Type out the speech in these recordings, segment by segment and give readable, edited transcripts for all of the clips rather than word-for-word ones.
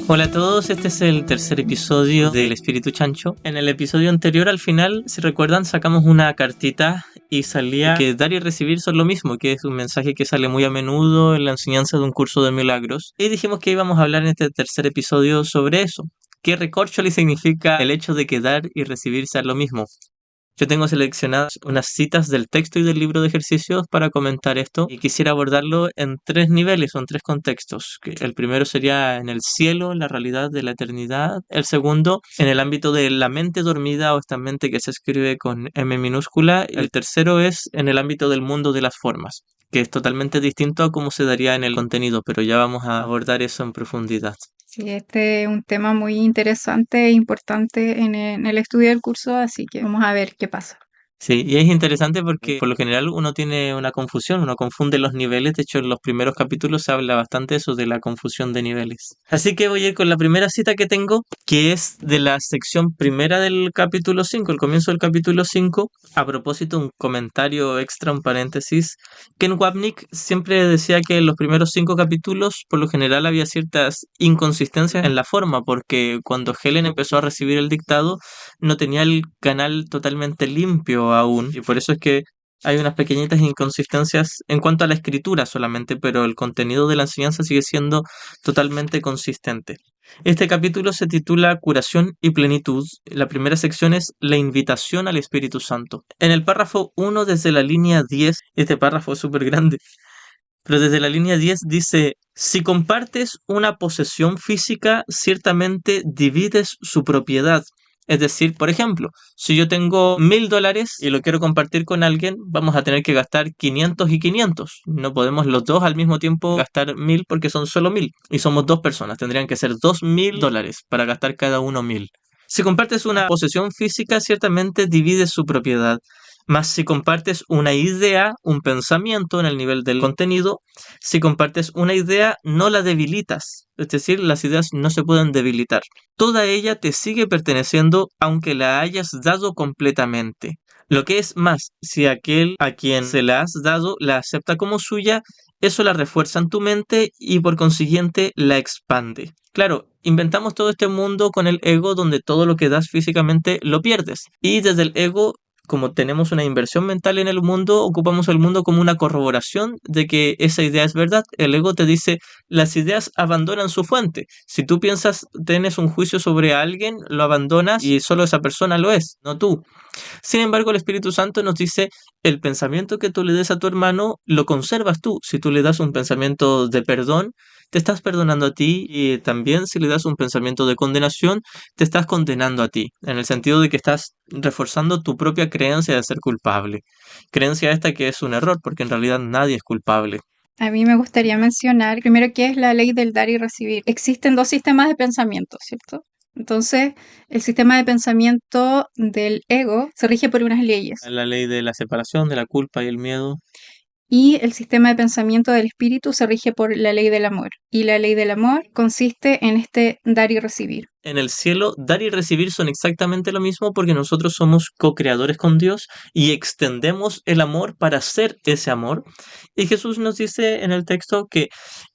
Hola a todos, este es el tercer episodio del Espíritu Chancho. En el episodio anterior, al final, si recuerdan, sacamos una cartita y salía que dar y recibir son lo mismo, que es un mensaje que sale muy a menudo en la enseñanza de un curso de milagros. Y dijimos que íbamos a hablar en este tercer episodio sobre eso. ¿Qué recorcholi significa el hecho de que dar y recibir sean lo mismo? Yo tengo seleccionadas unas citas del texto y del libro de ejercicios para comentar esto y quisiera abordarlo en tres niveles o en tres contextos. El primero sería en el cielo, en la realidad de la eternidad. El segundo, en el ámbito de la mente dormida o esta mente que se escribe con M minúscula. El tercero es en el ámbito del mundo de las formas, que es totalmente distinto a cómo se daría en el contenido, pero ya vamos a abordar eso en profundidad. Sí, este es un tema muy interesante e importante en el estudio del curso, así que vamos a ver qué pasa. Sí, y es interesante porque por lo general uno tiene una confusión, uno confunde los niveles, de hecho en los primeros capítulos se habla bastante eso de la confusión de niveles. Así que voy a ir con la primera cita que tengo, que es de la sección primera del capítulo 5, el comienzo del capítulo 5, a propósito un comentario extra, un paréntesis. Ken Wapnick siempre decía que en los primeros 5 capítulos por lo general había ciertas inconsistencias en la forma, porque cuando Helen empezó a recibir el dictado, no tenía el canal totalmente limpio aún, y por eso es que hay unas pequeñitas inconsistencias en cuanto a la escritura solamente, pero el contenido de la enseñanza sigue siendo totalmente consistente. Este capítulo se titula Curación y Plenitud. La primera sección es la invitación al Espíritu Santo. En el párrafo 1, desde la línea 10, este párrafo es súper grande, pero desde la línea 10 dice: si compartes una posesión física, ciertamente divides su propiedad. Es decir, por ejemplo, si yo tengo $1,000 y lo quiero compartir con alguien, vamos a tener que gastar 500 y 500. No podemos los dos al mismo tiempo gastar 1,000 porque son solo 1,000 y somos dos personas. Tendrían que ser $2,000 para gastar cada uno 1,000. Si compartes una posesión física, ciertamente divides su propiedad. Mas si compartes una idea, un pensamiento en el nivel del contenido, si compartes una idea, no la debilitas. Es decir, las ideas no se pueden debilitar. Toda ella te sigue perteneciendo aunque la hayas dado completamente. Lo que es más, si aquel a quien se la has dado la acepta como suya, eso la refuerza en tu mente y por consiguiente la expande. Claro, inventamos todo este mundo con el ego donde todo lo que das físicamente lo pierdes. Y desde el ego, como tenemos una inversión mental en el mundo, ocupamos el mundo como una corroboración de que esa idea es verdad. El ego te dice, las ideas abandonan su fuente. Si tú piensas, tienes un juicio sobre alguien, lo abandonas y solo esa persona lo es, no tú. Sin embargo, el Espíritu Santo nos dice, el pensamiento que tú le des a tu hermano, lo conservas tú. Si tú le das un pensamiento de perdón, te estás perdonando a ti, y también si le das un pensamiento de condenación, te estás condenando a ti, en el sentido de que estás reforzando tu propia creencia de ser culpable. Creencia esta que es un error, porque en realidad nadie es culpable. A mí me gustaría mencionar primero qué es la ley del dar y recibir. Existen dos sistemas de pensamiento, ¿cierto? Entonces, el sistema de pensamiento del ego se rige por unas leyes La ley de la separación, de la culpa y el miedo. y el sistema de pensamiento del espíritu se rige por la ley del amor. Y la ley del amor consiste en este dar y recibir. En el cielo, dar y recibir son exactamente lo mismo porque nosotros somos co-creadores con Dios y extendemos el amor para ser ese amor. Y Jesús nos dice en el texto que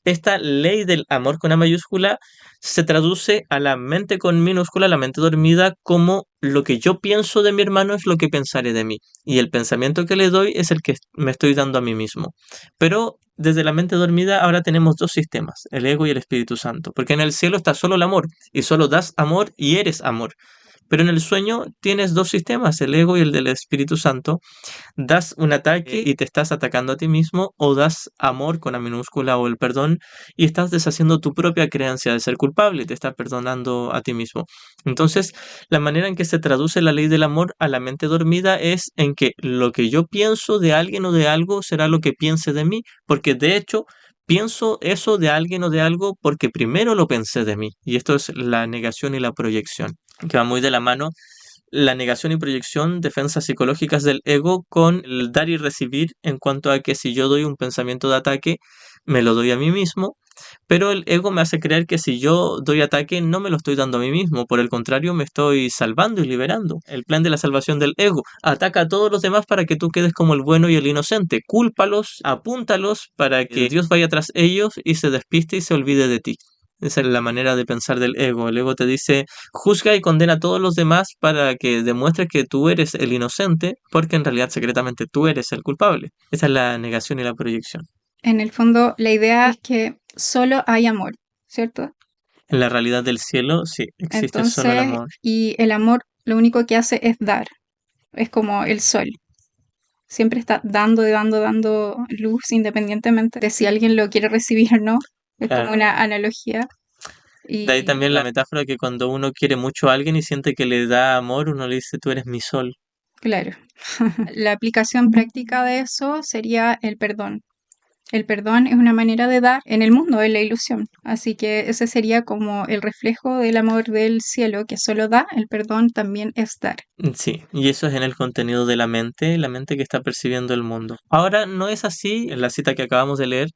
esta ley del amor con A mayúscula se traduce a la mente con minúscula, la mente dormida, como lo que yo pienso de mi hermano es lo que pensaré de mí. Y el pensamiento que le doy es el que me estoy dando a mí mismo. Pero desde la mente dormida ahora tenemos dos sistemas, el ego y el Espíritu Santo, porque en el cielo está solo el amor y solo das amor y eres amor. Pero en el sueño tienes dos sistemas, el ego y el del Espíritu Santo. Das un ataque y te estás atacando a ti mismo, o das amor con A minúscula o el perdón y estás deshaciendo tu propia creencia de ser culpable y te estás perdonando a ti mismo. Entonces, la manera en que se traduce la ley del amor a la mente dormida es en que lo que yo pienso de alguien o de algo será lo que piense de mí, porque de hecho pienso eso de alguien o de algo porque primero lo pensé de mí. Y esto es la negación y la proyección, que va muy de la mano la negación y proyección, defensas psicológicas del ego con el dar y recibir en cuanto a que si yo doy un pensamiento de ataque, me lo doy a mí mismo, pero el ego me hace creer que si yo doy ataque no me lo estoy dando a mí mismo, por el contrario me estoy salvando y liberando. El plan de la salvación del ego: ataca a todos los demás para que tú quedes como el bueno y el inocente, cúlpalos, apúntalos para que Dios vaya tras ellos y se despiste y se olvide de ti. Esa es la manera de pensar del ego. El ego te dice, juzga y condena a todos los demás para que demuestres que tú eres el inocente, porque en realidad secretamente tú eres el culpable. Esa es la negación y la proyección. En el fondo, la idea es que solo hay amor, ¿cierto? En la realidad del cielo, sí, existe solo el Entonces, amor. y el amor lo único que hace es dar, es como el sol. Siempre está dando y dando, dando luz independientemente de si alguien lo quiere recibir o no. Es como Claro. una analogía. De ahí Y también la metáfora que cuando uno quiere mucho a alguien y siente que le da amor, uno le dice, tú eres mi sol. claro, la aplicación práctica de eso sería el perdón. El perdón es una manera de dar en el mundo, en la ilusión. Así que ese sería como el reflejo del amor del cielo que solo da, el perdón también es dar. Sí, y eso es en el contenido de la mente que está percibiendo el mundo. Ahora, no es así, en la cita que acabamos de leer,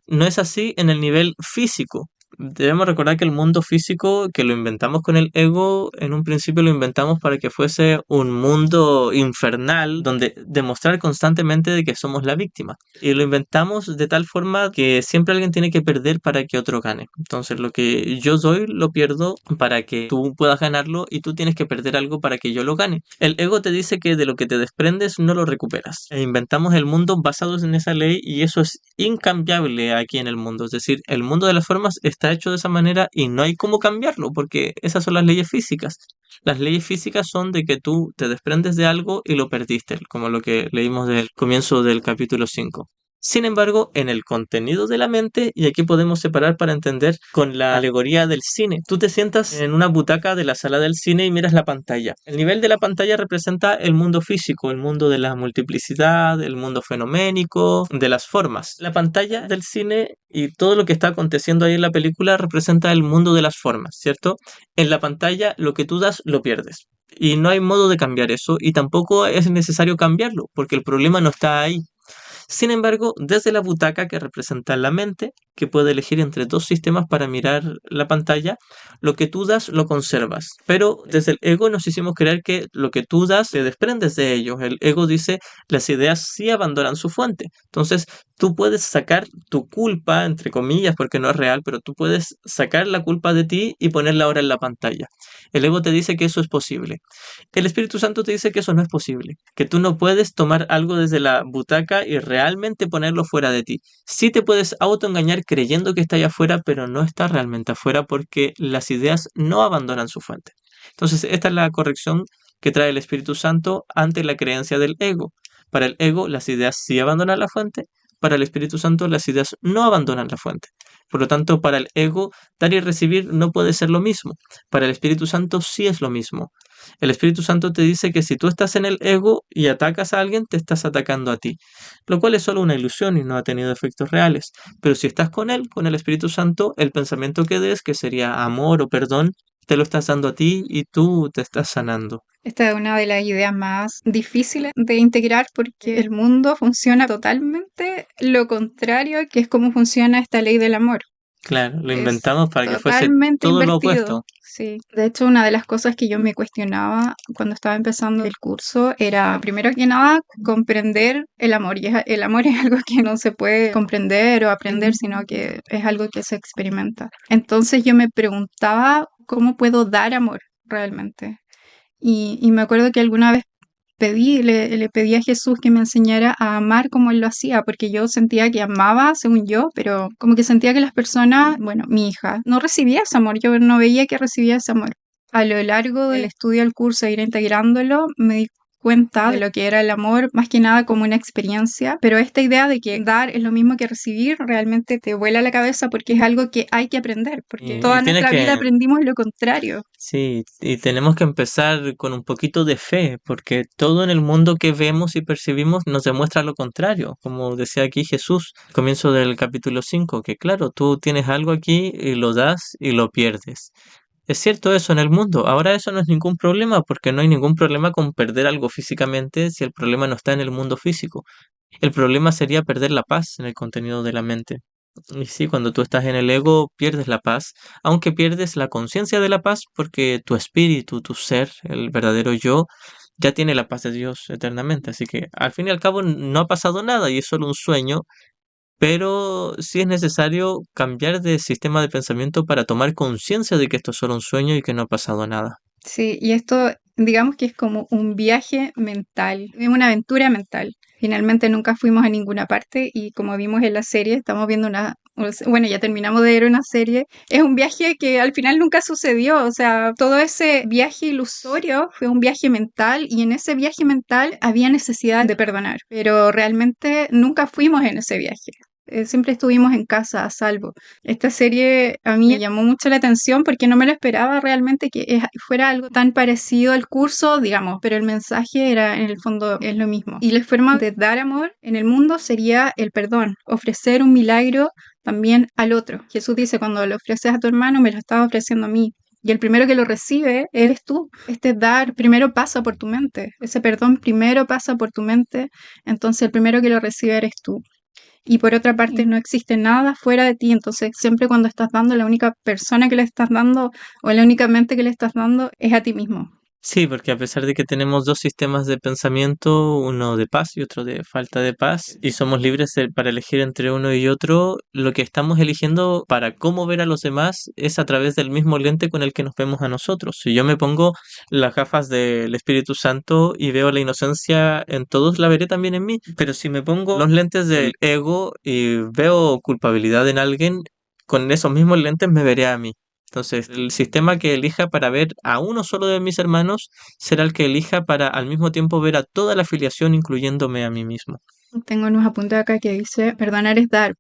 no es así en el nivel físico. Debemos recordar que el mundo físico, que lo inventamos con el ego, en un principio lo inventamos para que fuese un mundo infernal, donde demostrar constantemente de que somos la víctima. Y lo inventamos de tal forma que siempre alguien tiene que perder para que otro gane. Entonces, lo que yo doy, lo pierdo para que tú puedas ganarlo y tú tienes que perder algo para que yo lo gane. El ego te dice que de lo que te desprendes no lo recuperas. E inventamos el mundo basados en esa ley y eso es incambiable aquí en el mundo. Es decir, el mundo de las formas está hecho de esa manera y no hay cómo cambiarlo porque esas son las leyes físicas. Las leyes físicas son de que tú te desprendes de algo y lo perdiste, como lo que leímos del comienzo del capítulo 5. Sin embargo, en el contenido de la mente, y aquí podemos separar para entender con la alegoría del cine, tú te sientas en una butaca de la sala del cine y miras la pantalla. El nivel de la pantalla representa el mundo físico, el mundo de la multiplicidad, el mundo fenoménico, de las formas. La pantalla del cine y todo lo que está aconteciendo ahí en la película representa el mundo de las formas, ¿cierto? En la pantalla lo que tú das lo pierdes. Y no hay modo de cambiar eso y tampoco es necesario cambiarlo porque el problema no está ahí. Sin embargo, desde la butaca que representa la mente, que puede elegir entre dos sistemas para mirar la pantalla, lo que tú das lo conservas. Pero desde el ego nos hicimos creer que lo que tú das te desprendes de ellos. El ego dice las ideas sí abandonan su fuente. Entonces, tú puedes sacar tu culpa, entre comillas, porque no es real, pero tú puedes sacar la culpa de ti y ponerla ahora en la pantalla. El ego te dice que eso es posible. El Espíritu Santo te dice que eso no es posible, que tú no puedes tomar algo desde la butaca y realmente ponerlo fuera de ti. Sí te puedes autoengañar creyendo que está allá afuera, pero no está realmente afuera porque las ideas no abandonan su fuente. Entonces, esta es la corrección que trae el Espíritu Santo ante la creencia del ego. Para el ego, las ideas sí abandonan la fuente, para el Espíritu Santo, las ideas no abandonan la fuente. Por lo tanto, para el ego, dar y recibir no puede ser lo mismo. Para el Espíritu Santo sí es lo mismo. El Espíritu Santo te dice que si tú estás en el ego y atacas a alguien, te estás atacando a ti, lo cual es solo una ilusión y no ha tenido efectos reales. Pero si estás con él, con el Espíritu Santo, el pensamiento que des, que sería amor o perdón, te lo estás dando a ti y tú te estás sanando. Esta es una de las ideas más difíciles de integrar porque el mundo funciona totalmente lo contrario que es como funciona esta ley del amor. Claro, lo Es inventamos para que fuese totalmente todo lo invertido. opuesto. Sí, de hecho una de las cosas que yo me cuestionaba cuando estaba empezando el curso era, primero que nada, comprender el amor. Y el amor es algo que no se puede comprender o aprender, sino que es algo que se experimenta. Entonces yo me preguntaba cómo puedo dar amor realmente. Y me acuerdo que alguna vez le pedí a Jesús que me enseñara a amar como Él lo hacía, porque yo sentía que amaba, según yo, pero como que sentía que las personas, bueno, mi hija, no recibía ese amor, yo no veía que recibía ese amor. A lo largo del estudio del curso e ir integrándolo, me di cuenta de lo que era el amor, más que nada como una experiencia, pero esta idea de que dar es lo mismo que recibir realmente te vuela la cabeza porque es algo que hay que aprender, porque Y toda tienes nuestra vida que, aprendimos lo contrario. sí, y tenemos que empezar con un poquito de fe, porque todo en el mundo que vemos y percibimos nos demuestra lo contrario, como decía aquí Jesús, comienzo del capítulo 5 que claro, tú tienes algo aquí y lo das y lo pierdes. Es cierto eso en el mundo. Ahora eso no es ningún problema porque no hay ningún problema con perder algo físicamente si el problema no está en el mundo físico. El problema sería perder la paz en el contenido de la mente. Y sí, cuando tú estás en el ego, pierdes la paz, aunque pierdes la conciencia de la paz porque tu espíritu, tu ser, el verdadero yo, ya tiene la paz de Dios eternamente. Así que al fin y al cabo no ha pasado nada y es solo un sueño pero sí es necesario cambiar de sistema de pensamiento para tomar conciencia de que esto es solo un sueño y que no ha pasado nada. Sí, y esto, digamos que es como un viaje mental, es una aventura mental. Finalmente nunca fuimos a ninguna parte y como vimos en la serie, estamos viendo bueno, ya terminamos de ver una serie, es un viaje que al final nunca sucedió, o sea, todo ese viaje ilusorio fue un viaje mental y en ese viaje mental había necesidad de perdonar, pero realmente nunca fuimos en ese viaje. Siempre estuvimos en casa a salvo. Esta serie a mí me llamó mucho la atención porque no me lo esperaba realmente que fuera algo tan parecido al curso, digamos, pero el mensaje era en el fondo es lo mismo. Y la forma de dar amor en el mundo sería el perdón, ofrecer un milagro también al otro. Jesús dice, cuando lo ofreces a tu hermano, me lo estás ofreciendo a mí. Y el primero que lo recibe eres tú. Este dar primero pasa por tu mente. Ese perdón primero pasa por tu mente. Entonces el primero que lo recibe eres tú. Y por otra parte, no existe nada fuera de ti. Entonces, siempre cuando estás dando, la única persona que le estás dando o la única mente que le estás dando es a ti mismo. Sí, porque a pesar de que tenemos dos sistemas de pensamiento, uno de paz y otro de falta de paz, y somos libres para elegir entre uno y otro, lo que estamos eligiendo para cómo ver a los demás es a través del mismo lente con el que nos vemos a nosotros. Si yo me pongo las gafas del Espíritu Santo y veo la inocencia en todos, la veré también en mí. Pero si me pongo los lentes del ego y veo culpabilidad en alguien, con esos mismos lentes me veré a mí. Entonces, el sistema que elija para ver a uno solo de mis hermanos será el que elija para al mismo tiempo ver a toda la filiación, incluyéndome a mí mismo. Tengo unos apuntes acá que dice, perdonar es dar,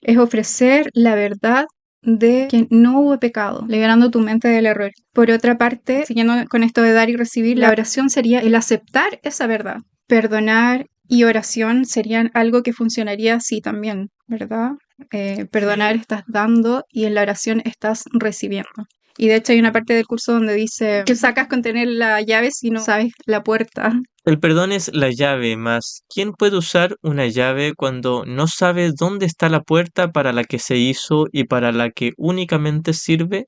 es ofrecer la verdad de que no hubo pecado, liberando tu mente del error. Por otra parte, siguiendo con esto de dar y recibir, la oración sería el aceptar esa verdad. Perdonar y oración serían algo que funcionaría así también, ¿verdad? Perdonar estás dando y en la oración estás recibiendo. Y de hecho hay una parte del curso donde dice que sacas con tener la llave si no sabes la puerta. El perdón es la llave, más ¿quién puede usar una llave cuando no sabe dónde está la puerta para la que se hizo y para la que únicamente sirve?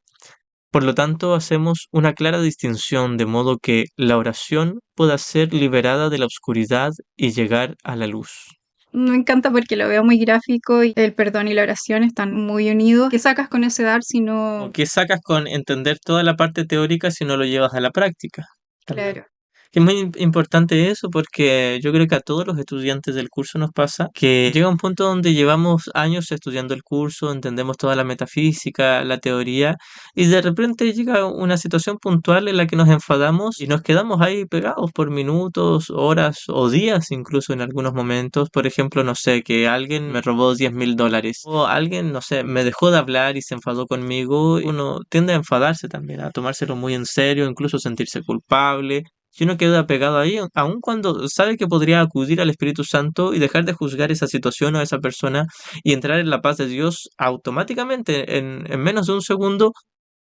Por lo tanto, hacemos una clara distinción de modo que la oración pueda ser liberada de la oscuridad y llegar a la luz. Me encanta porque lo veo muy gráfico y el perdón y la oración están muy unidos. ¿Qué sacas con ese dar si ¿O no? qué sacas con entender toda la parte teórica si no lo llevas a la práctica? También. Claro. Que es muy importante eso porque yo creo que a todos los estudiantes del curso nos pasa que llega un punto donde llevamos años estudiando el curso, entendemos toda la metafísica, la teoría, y de repente llega una situación puntual en la que nos enfadamos y nos quedamos ahí pegados por minutos, horas o días incluso en algunos momentos. Por ejemplo, no sé, que alguien me robó $10,000 o alguien, no sé, me dejó de hablar y se enfadó conmigo. Uno tiende a enfadarse también, a tomárselo muy en serio, incluso sentirse culpable. Si uno queda apegado ahí, aun cuando sabe que podría acudir al Espíritu Santo y dejar de juzgar esa situación o a esa persona y entrar en la paz de Dios automáticamente en menos de un segundo,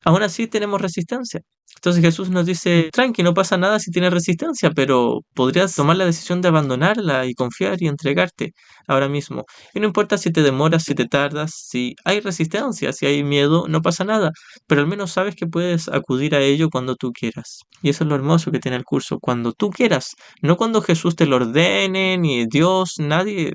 aún así tenemos resistencia. Entonces Jesús nos dice, tranqui, no pasa nada si tienes resistencia, pero podrías tomar la decisión de abandonarla y confiar y entregarte ahora mismo. Y no importa si te demoras, si te tardas, si hay resistencia, si hay miedo, no pasa nada, pero al menos sabes que puedes acudir a ello cuando tú quieras. Y eso es lo hermoso que tiene el curso, cuando tú quieras, no cuando Jesús te lo ordene, ni Dios, nadie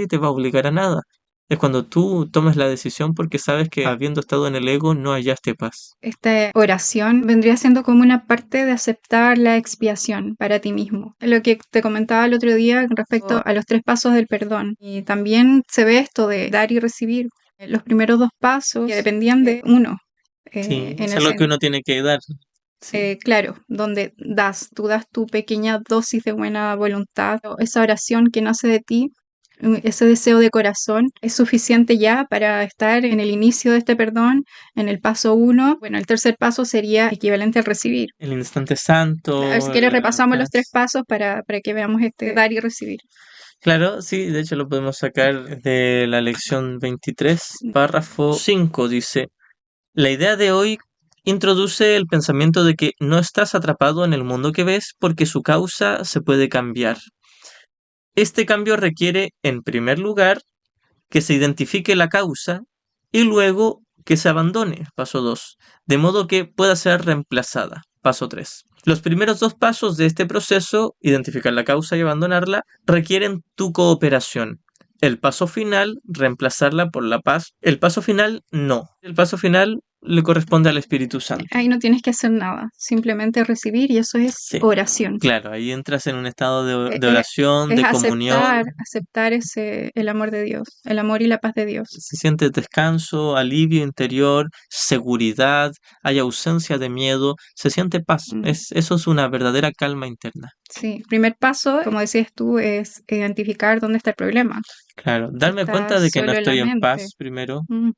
te va a obligar a nada. Es cuando tú tomas la decisión porque sabes que habiendo estado en el ego no hallaste paz. Esta oración vendría siendo como una parte de aceptar la expiación para ti mismo. Lo que te comentaba el otro día respecto a los 3 pasos del perdón. Y también se ve esto de dar y recibir. Los primeros 2 pasos que dependían de uno. Sí, En eso el es lo que uno tiene que dar. Sí. claro, donde tú das tu pequeña dosis de buena voluntad, esa oración que nace de ti, ese deseo de corazón, es suficiente ya para estar en el inicio de este perdón, en el paso 1. Bueno, el tercer paso sería equivalente al recibir. El instante santo, A ver, si quieres la repasamos los 3 paz. pasos para que veamos este dar y recibir. Claro, sí, de hecho lo podemos sacar de la lección 23, párrafo 5, dice, la idea de hoy introduce el pensamiento de que no estás atrapado en el mundo que ves porque su causa se puede cambiar. Este cambio requiere, en primer lugar, que se identifique la causa y luego que se abandone, paso 2, de modo que pueda ser reemplazada, paso 3. Los primeros 2 pasos de este proceso, identificar la causa y abandonarla, requieren tu cooperación. El paso final, reemplazarla por la paz. El paso final, no. El paso final le corresponde al Espíritu Santo. Ahí no tienes que hacer nada, simplemente recibir y eso es Sí. oración. Claro, ahí entras en un estado de Es- oración, Es de comunión. aceptar el amor de Dios, el amor y la paz de Dios. Se siente descanso, alivio interior, seguridad, hay ausencia de miedo, se siente paz. Mm. Eso es una verdadera calma interna. Sí, el primer paso, como decías tú, es identificar dónde está el problema. Claro, darme Está cuenta de que no solo en la estoy en mente. paz primero, Mm.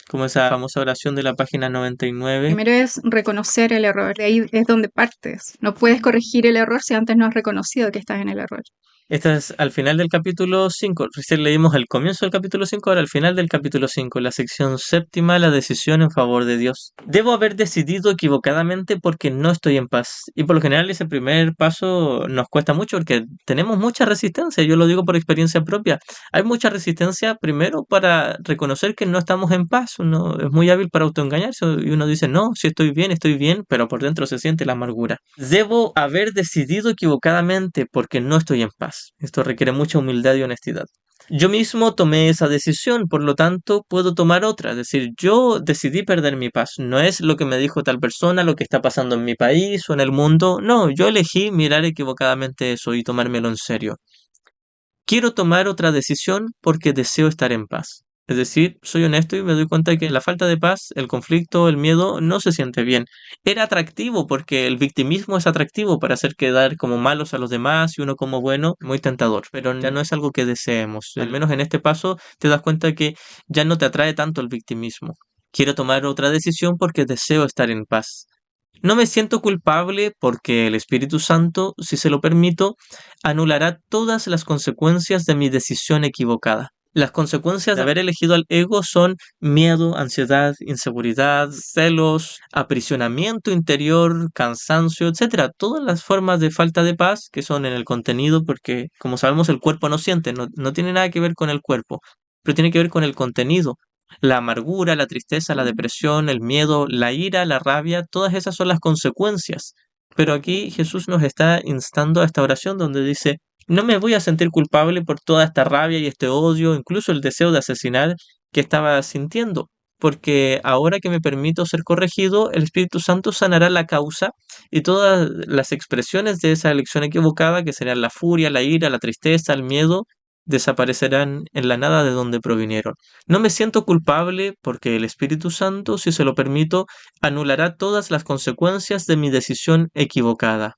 como esa famosa oración de la página 99. Primero es reconocer el error, de ahí es donde partes. No puedes corregir el error si antes no has reconocido que estás en el error. Esta es al final del capítulo 5. Recién leímos el comienzo del capítulo 5, ahora al final del capítulo 5, la sección séptima, la decisión en favor de Dios. Debo haber decidido equivocadamente porque no estoy en paz. Y por lo general ese primer paso nos cuesta mucho porque tenemos mucha resistencia, yo lo digo por experiencia propia. Hay mucha resistencia primero para reconocer que no estamos en paz. Uno es muy hábil para autoengañarse y uno dice, no, si estoy bien, pero por dentro se siente la amargura. Debo haber decidido equivocadamente porque no estoy en paz. Esto requiere mucha humildad y honestidad. Yo mismo tomé esa decisión, por lo tanto puedo tomar otra. Es decir, yo decidí perder mi paz. No es lo que me dijo tal persona, lo que está pasando en mi país o en el mundo. No, yo elegí mirar equivocadamente eso y tomármelo en serio. Quiero tomar otra decisión porque deseo estar en paz. Es decir, soy honesto y me doy cuenta que la falta de paz, el conflicto, el miedo no se siente bien. Era atractivo porque el victimismo es atractivo para hacer quedar como malos a los demás y uno como bueno, muy tentador, pero ya no es algo que deseemos. Al menos en este paso te das cuenta que ya no te atrae tanto el victimismo. Quiero tomar otra decisión porque deseo estar en paz. No me siento culpable porque el Espíritu Santo, si se lo permito, anulará todas las consecuencias de mi decisión equivocada. Las consecuencias de haber elegido al ego son miedo, ansiedad, inseguridad, celos, aprisionamiento interior, cansancio, etcétera. Todas las formas de falta de paz que son en el contenido, porque como sabemos el cuerpo no siente, no tiene nada que ver con el cuerpo, pero tiene que ver con el contenido. La amargura, la tristeza, la depresión, el miedo, la ira, la rabia, todas esas son las consecuencias. Pero aquí Jesús nos está instando a esta oración donde dice, no me voy a sentir culpable por toda esta rabia y este odio, incluso el deseo de asesinar que estaba sintiendo, porque ahora que me permito ser corregido, el Espíritu Santo sanará la causa y todas las expresiones de esa elección equivocada, que serían la furia, la ira, la tristeza, el miedo, desaparecerán en la nada de donde provinieron. No me siento culpable porque el Espíritu Santo, si se lo permito, anulará todas las consecuencias de mi decisión equivocada.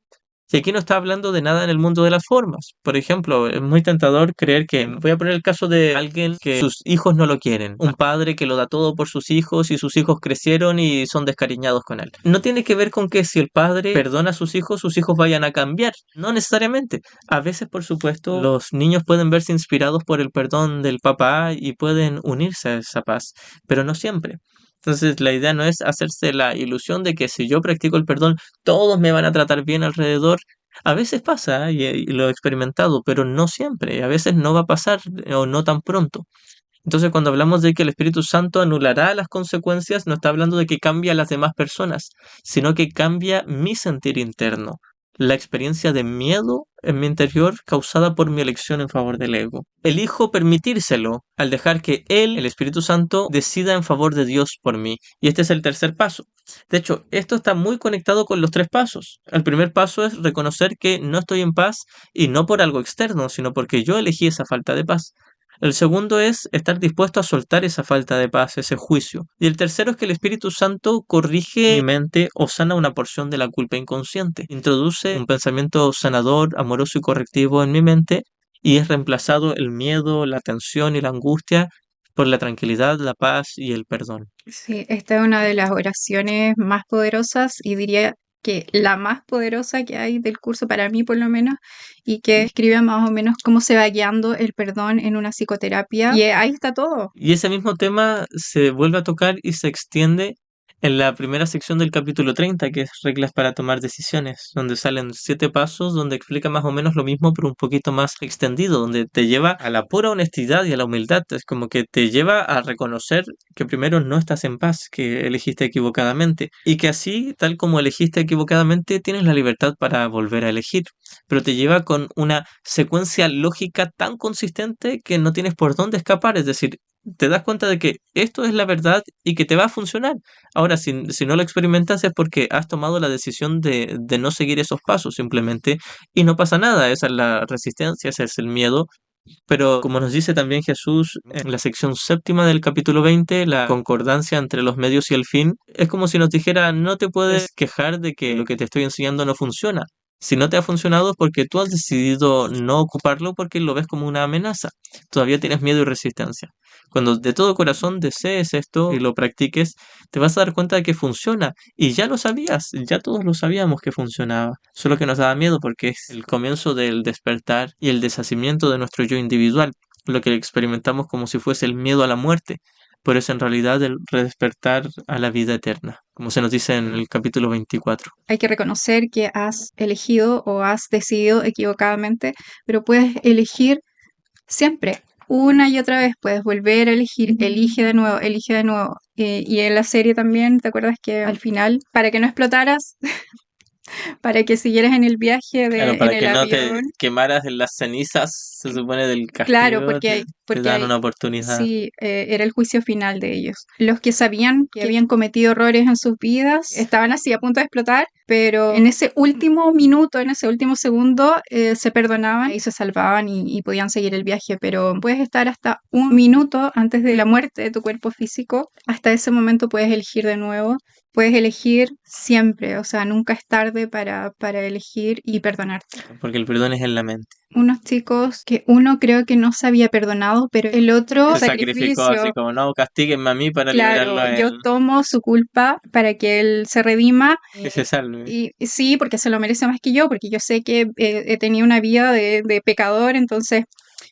Y aquí no está hablando de nada en el mundo de las formas. Por ejemplo, es muy tentador creer que, voy a poner el caso de alguien que sus hijos no lo quieren, un padre que lo da todo por sus hijos y sus hijos crecieron y son descariñados con él. No tiene que ver con que si el padre perdona a sus hijos vayan a cambiar. No necesariamente. A veces, por supuesto, los niños pueden verse inspirados por el perdón del papá y pueden unirse a esa paz, pero no siempre. Entonces, la idea no es hacerse la ilusión de que si yo practico el perdón, todos me van a tratar bien alrededor. A veces pasa, y lo he experimentado, pero no siempre. A veces no va a pasar o no tan pronto. Entonces, cuando hablamos de que el Espíritu Santo anulará las consecuencias, no está hablando de que cambie a las demás personas, sino que cambia mi sentir interno, la experiencia de miedo en mi interior causada por mi elección en favor del ego. Elijo permitírselo al dejar que Él, el Espíritu Santo, decida en favor de Dios por mí. Y este es el tercer paso. De hecho, esto está muy conectado con los tres pasos. El primer paso es reconocer que no estoy en paz y no por algo externo, sino porque yo elegí esa falta de paz. El segundo es estar dispuesto a soltar esa falta de paz, ese juicio. Y el tercero es que el Espíritu Santo corrige mi mente o sana una porción de la culpa inconsciente. Introduce un pensamiento sanador, amoroso y correctivo en mi mente y es reemplazado el miedo, la tensión y la angustia por la tranquilidad, la paz y el perdón. Sí, esta es una de las oraciones más poderosas y diría que la más poderosa que hay del curso para mí por lo menos y que describe más o menos cómo se va guiando el perdón en una psicoterapia y ahí está todo. Y ese mismo tema se vuelve a tocar y se extiende En la primera sección del capítulo 30, que es reglas para tomar decisiones, donde salen 7 pasos, donde explica más o menos lo mismo, pero un poquito más extendido, donde te lleva a la pura honestidad y a la humildad. Es como que te lleva a reconocer que primero no estás en paz, que elegiste equivocadamente, y que así, tal como elegiste equivocadamente, tienes la libertad para volver a elegir. Pero te lleva con una secuencia lógica tan consistente que no tienes por dónde escapar. Es decir, te das cuenta de que esto es la verdad y que te va a funcionar. Ahora, si no lo experimentas es porque has tomado la decisión de no seguir esos pasos simplemente y no pasa nada. Esa es la resistencia, ese es el miedo. Pero como nos dice también Jesús en la sección séptima del capítulo 20, la concordancia entre los medios y el fin, es como si nos dijera, no te puedes quejar de que lo que te estoy enseñando no funciona. Si no te ha funcionado es porque tú has decidido no ocuparlo porque lo ves como una amenaza. Todavía tienes miedo y resistencia. Cuando de todo corazón desees esto y lo practiques, te vas a dar cuenta de que funciona. Y ya lo sabías, ya todos lo sabíamos que funcionaba. Solo que nos daba miedo porque es el comienzo del despertar y el deshacimiento de nuestro yo individual, lo que experimentamos como si fuese el miedo a la muerte, pero es en realidad el redespertar a la vida eterna, como se nos dice en el capítulo 24. Hay que reconocer que has elegido o has decidido equivocadamente, pero puedes elegir siempre, una y otra vez, puedes volver a elegir, elige de nuevo, elige de nuevo. Y en la serie también, ¿te acuerdas que al final, para que no explotaras, para que siguieras en el viaje Claro, en para el que no te avión? quemaras en las cenizas, se supone, del Claro, castigo, te porque dan una oportunidad. sí, era el juicio final de ellos. Los que sabían que habían cometido errores en sus vidas estaban así a punto de explotar, pero en ese último minuto, en ese último segundo, se perdonaban y se salvaban y podían seguir el viaje. Pero puedes estar hasta un minuto antes de la muerte de tu cuerpo físico. Hasta ese momento puedes elegir de nuevo. Puedes elegir siempre, o sea, nunca es tarde para elegir y perdonarte. Porque el perdón es en la mente. Unos chicos que uno creo que no se había perdonado, pero el otro Se sacrificó así sacrificio, como, no, castíguenme a mí para liberarlo claro, a yo él, tomo su culpa para que él se redima. que se salve. Y sí, porque se lo merece más que yo, porque yo sé que he tenido una vida de pecador, entonces,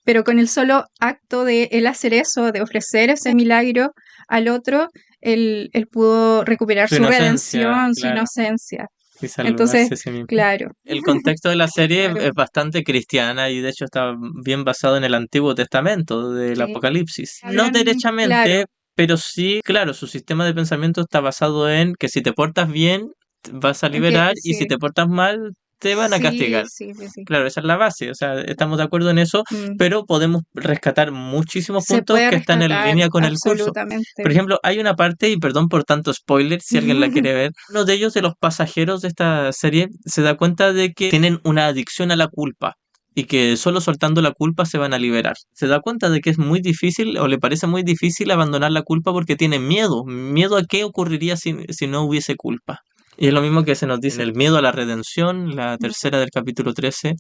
pero con el solo acto de él hacer eso, de ofrecer ese milagro al otro, él pudo recuperar Su su inocencia, redención, su claro, inocencia. y Entonces, salvarse a sí mismo. claro, El contexto de la serie claro, es bastante cristiana y de hecho está bien basado en el Antiguo Testamento, del sí. Apocalipsis. No Hablan, claro, derechamente, pero sí, claro, su sistema de pensamiento está basado en que si te portas bien, vas a que liberar y si sí, te portas mal, te van a sí, castigar. sí, sí, sí. Claro, esa es la base, o sea, estamos de acuerdo en eso, Mm. pero podemos rescatar muchísimos Se puntos puede que están en rescatar línea con el curso. absolutamente. Por ejemplo, hay una parte, y perdón por tanto spoiler, si alguien la quiere ver, uno de ellos, de los pasajeros de esta serie, se da cuenta de que tienen una adicción a la culpa y que solo soltando la culpa se van a liberar. Se da cuenta de que es muy difícil o le parece muy difícil abandonar la culpa porque tiene miedo, miedo a qué ocurriría si no hubiese culpa. Y es lo mismo que se nos dice en el miedo a la redención, la tercera del capítulo 13,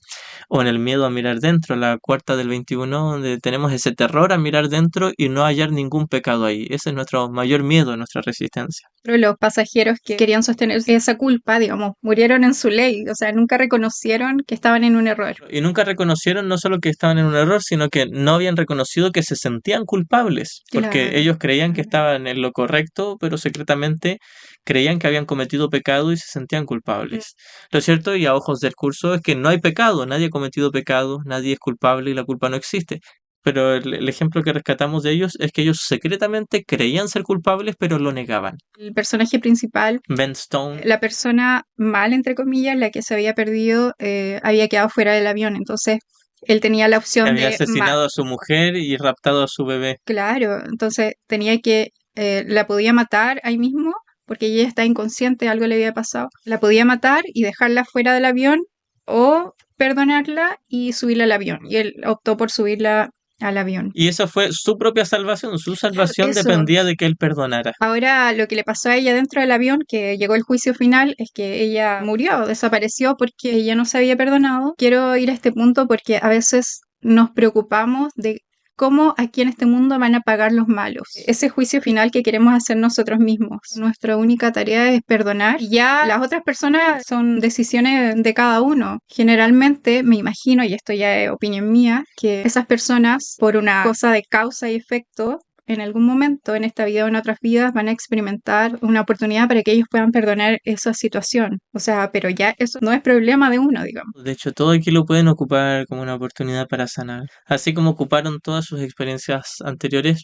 o en el miedo a mirar dentro, la cuarta del 21, donde tenemos ese terror a mirar dentro y no hallar ningún pecado ahí. Ese es nuestro mayor miedo, nuestra resistencia. Pero los pasajeros que querían sostener esa culpa, digamos, murieron en su ley, o sea, nunca reconocieron que estaban en un error. Y nunca reconocieron no solo que estaban en un error, sino que no habían reconocido que se sentían culpables, porque Claro. ellos creían que estaban en lo correcto, pero secretamente creían que habían cometido pecado y se sentían culpables. Lo cierto, y a ojos del curso, es que no hay pecado, nadie ha cometido pecado, nadie es culpable y la culpa no existe. Pero el ejemplo que rescatamos de ellos es que ellos secretamente creían ser culpables, pero lo negaban. El personaje principal, Ben Stone la persona mal, entre comillas, la que se había perdido, había quedado fuera del avión, entonces él tenía la opción había de, asesinado a su mujer y raptado a su bebé. claro, entonces tenía que, la podía matar ahí mismo, porque ella está inconsciente, algo le había pasado, la podía matar y dejarla fuera del avión o perdonarla y subirla al avión, y él optó por subirla al avión. Y eso fue su propia salvación. Su Claro, salvación eso. dependía de que él perdonara. Ahora lo que le pasó a ella dentro del avión, que llegó el juicio final, es que ella murió, desapareció porque ella no se había perdonado. Quiero ir a este punto porque a veces nos preocupamos de cómo aquí en este mundo van a pagar los malos. Ese juicio final que queremos hacer nosotros mismos. Nuestra única tarea es perdonar y ya las otras personas son decisiones de cada uno. Generalmente me imagino, y esto ya es opinión mía, que esas personas por una cosa de causa y efecto en algún momento en esta vida o en otras vidas van a experimentar una oportunidad para que ellos puedan perdonar esa situación. O sea, pero ya eso no es problema de uno, digamos. De hecho, todo aquí lo pueden ocupar como una oportunidad para sanar. Así como ocuparon todas sus experiencias anteriores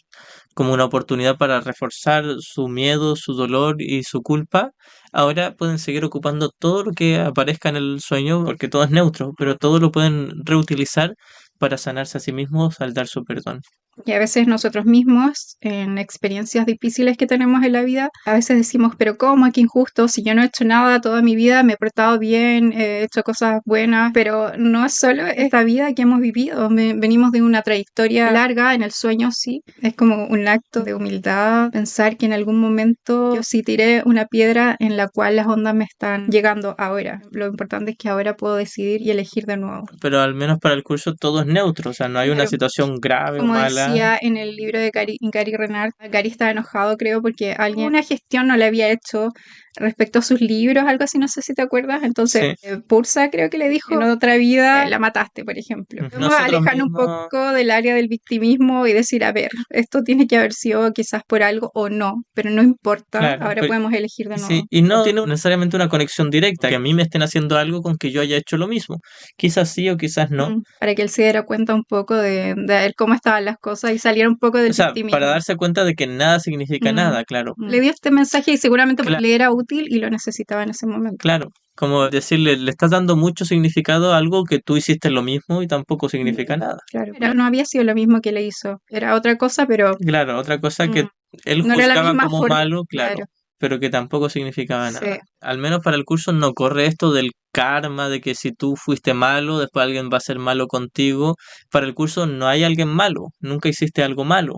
como una oportunidad para reforzar su miedo, su dolor y su culpa, ahora pueden seguir ocupando todo lo que aparezca en el sueño, porque todo es neutro, pero todo lo pueden reutilizar para sanarse a sí mismos al dar su perdón. Y a veces nosotros mismos, en experiencias difíciles que tenemos en la vida, a veces decimos, pero ¿cómo? Qué injusto, si yo no he hecho nada toda mi vida, me he portado bien, he hecho cosas buenas, pero no es solo esta vida que hemos vivido, venimos de una trayectoria larga, en el sueño sí, es como un acto de humildad, pensar que en algún momento yo sí tiré una piedra en la cual las ondas me están llegando ahora. Lo importante es que ahora puedo decidir y elegir de nuevo. Pero al menos para el curso todo es neutro, o sea, no hay una Claro. situación grave o Como mala. decía en el libro de Gary Renard, Gary estaba enojado, creo, porque alguien una gestión no le había hecho respecto a sus libros, algo así, no sé si te acuerdas. Entonces, Sí. Pursa creo que le dijo, en otra vida la mataste, por ejemplo. Vamos a Nosotros alejarnos un mismos, poco del área del victimismo y decir, a ver, esto tiene que haber sido quizás por algo o no, pero no importa, claro, ahora pero podemos elegir de nuevo. sí, y no tiene necesariamente una conexión directa, que a mí me estén haciendo algo con que yo haya hecho lo mismo. Quizás sí o quizás no. Para que él se diera cuenta un poco de ver cómo estaban las cosas y saliera un poco O del sea, para victimismo. darse cuenta de que nada significa nada, claro. Le dio este mensaje y seguramente Cla- le era útil y lo necesitaba en ese momento. Claro, como decirle, le estás dando mucho significado a algo que tú hiciste lo mismo y tampoco significa nada. Claro, no había sido lo mismo que le hizo. Era otra cosa, pero Claro, otra cosa que él no era la juzgaba misma como forma. malo, claro, Claro. pero que tampoco significaba Sí. nada. Al menos para el curso no corre esto del karma, de que si tú fuiste malo, después alguien va a ser malo contigo. Para el curso no hay alguien malo, nunca hiciste algo malo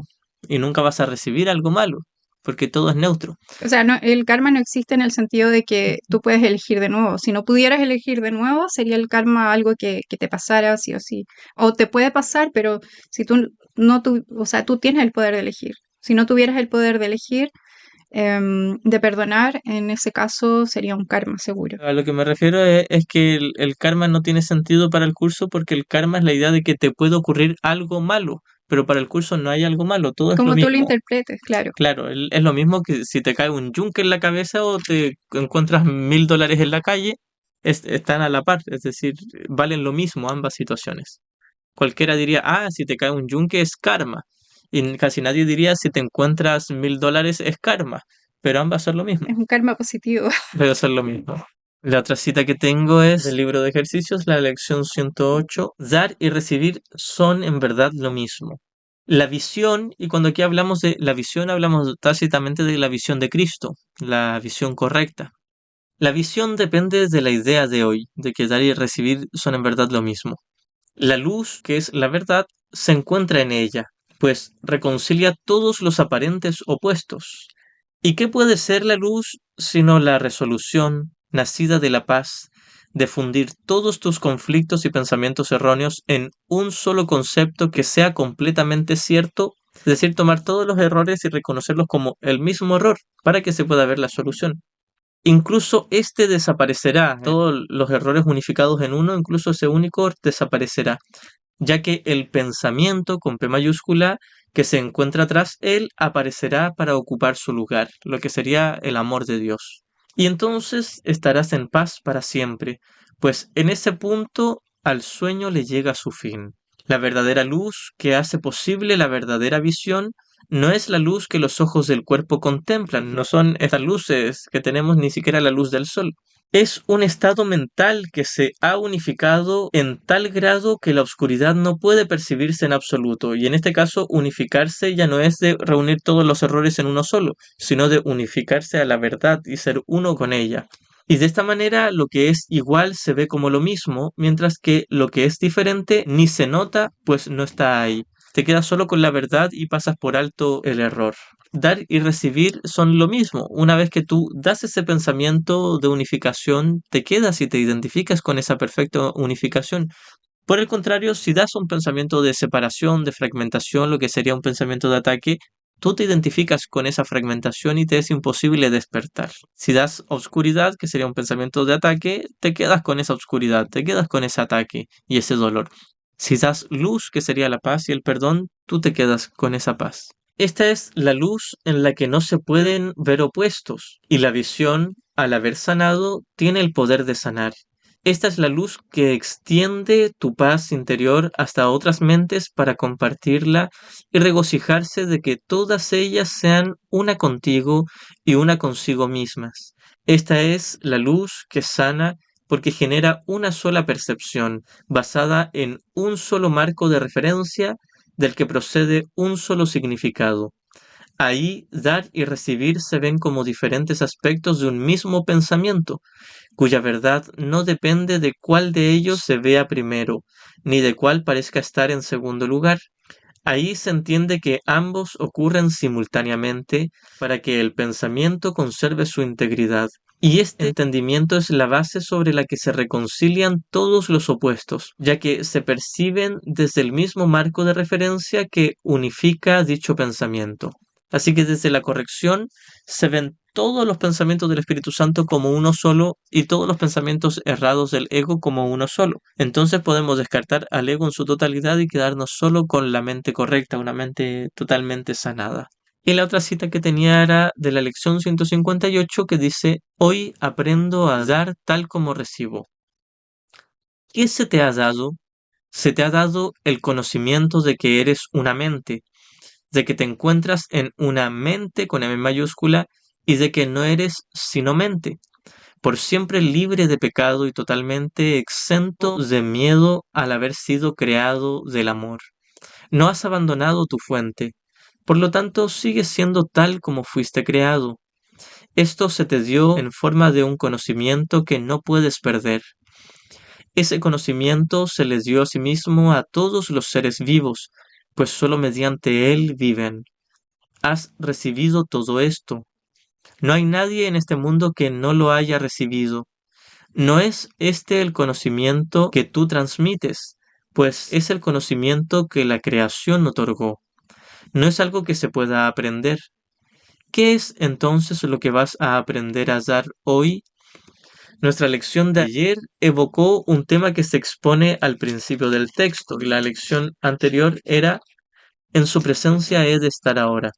y nunca vas a recibir algo malo, porque todo es neutro. O sea, no, el karma no existe en el sentido de que tú puedes elegir de nuevo. Si no pudieras elegir de nuevo, sería el karma algo que te pasara sí o sí. O te puede pasar, pero si tú no o sea, tú tienes el poder de elegir. Si no tuvieras el poder de elegir, de perdonar, en ese caso sería un karma seguro. A lo que me refiero es que el karma no tiene sentido para el curso porque el karma es la idea de que te puede ocurrir algo malo, pero para el curso no hay algo malo, todo es lo Como tú lo mismo. interpretes, claro. Claro, es lo mismo que si te cae un yunque en la cabeza o te encuentras $1000 en la calle, están a la par, es decir, valen lo mismo ambas situaciones. Cualquiera diría, ah, si te cae un yunque es karma, y casi nadie diría si te encuentras $1000 es karma, pero ambas son lo mismo, Es un karma positivo. pero son lo mismo. La otra cita que tengo es del libro de ejercicios, la lección 108. Dar y recibir son en verdad lo mismo. La visión, y cuando aquí hablamos de la visión, hablamos tácitamente de la visión de Cristo, la visión correcta. La visión depende de la idea de hoy, de que dar y recibir son en verdad lo mismo. La luz, que es la verdad, se encuentra en ella, pues reconcilia todos los aparentes opuestos. ¿Y qué puede ser la luz sino la resolución, nacida de la paz, de fundir todos tus conflictos y pensamientos erróneos en un solo concepto que sea completamente cierto? Es decir, tomar todos los errores y reconocerlos como el mismo error para que se pueda ver la solución. Incluso este desaparecerá, todos los errores unificados en uno, incluso ese único desaparecerá, ya que el pensamiento con P mayúscula que se encuentra tras él aparecerá para ocupar su lugar, lo que sería el amor de Dios. Y entonces estarás en paz para siempre, pues en ese punto al sueño le llega su fin. La verdadera luz que hace posible la verdadera visión no es la luz que los ojos del cuerpo contemplan, no son estas luces que tenemos ni siquiera la luz del sol. Es un estado mental que se ha unificado en tal grado que la oscuridad no puede percibirse en absoluto, y en este caso unificarse ya no es de reunir todos los errores en uno solo, sino de unificarse a la verdad y ser uno con ella. Y de esta manera lo que es igual se ve como lo mismo, mientras que lo que es diferente ni se nota, pues no está ahí. Te quedas solo con la verdad y pasas por alto el error. Dar y recibir son lo mismo. Una vez que tú das ese pensamiento de unificación, te quedas y te identificas con esa perfecta unificación. Por el contrario, si das un pensamiento de separación, de fragmentación, lo que sería un pensamiento de ataque, tú te identificas con esa fragmentación y te es imposible despertar. Si das oscuridad, que sería un pensamiento de ataque, te quedas con esa oscuridad, te quedas con ese ataque y ese dolor. Si das luz, que sería la paz y el perdón, tú te quedas con esa paz. Esta es la luz en la que no se pueden ver opuestos, y la visión, al haber sanado, tiene el poder de sanar. Esta es la luz que extiende tu paz interior hasta otras mentes para compartirla y regocijarse de que todas ellas sean una contigo y una consigo mismas. Esta es la luz que sana porque genera una sola percepción, basada en un solo marco de referencia del que procede un solo significado. Ahí, dar y recibir se ven como diferentes aspectos de un mismo pensamiento, cuya verdad no depende de cuál de ellos se vea primero, ni de cuál parezca estar en segundo lugar. Ahí se entiende que ambos ocurren simultáneamente para que el pensamiento conserve su integridad. Y este entendimiento es la base sobre la que se reconcilian todos los opuestos, ya que se perciben desde el mismo marco de referencia que unifica dicho pensamiento. Así que desde la corrección se ven todos los pensamientos del Espíritu Santo como uno solo y todos los pensamientos errados del ego como uno solo. Entonces podemos descartar al ego en su totalidad y quedarnos solo con la mente correcta, una mente totalmente sanada. Y la otra cita que tenía era de la lección 158 que dice, hoy aprendo a dar tal como recibo. ¿Qué se te ha dado? Se te ha dado el conocimiento de que eres una mente, de que te encuentras en una mente con M mayúscula y de que no eres sino mente, por siempre libre de pecado y totalmente exento de miedo al haber sido creado del amor. No has abandonado tu fuente, por lo tanto sigues siendo tal como fuiste creado. Esto se te dio en forma de un conocimiento que no puedes perder. Ese conocimiento se les dio asimismo a todos los seres vivos, pues sólo mediante él viven. Has recibido todo esto. No hay nadie en este mundo que no lo haya recibido. No es este el conocimiento que tú transmites, pues es el conocimiento que la creación otorgó. No es algo que se pueda aprender. ¿Qué es entonces lo que vas a aprender a dar hoy? Nuestra lección de ayer evocó un tema que se expone al principio del texto, y la lección anterior era en su presencia he de estar ahora.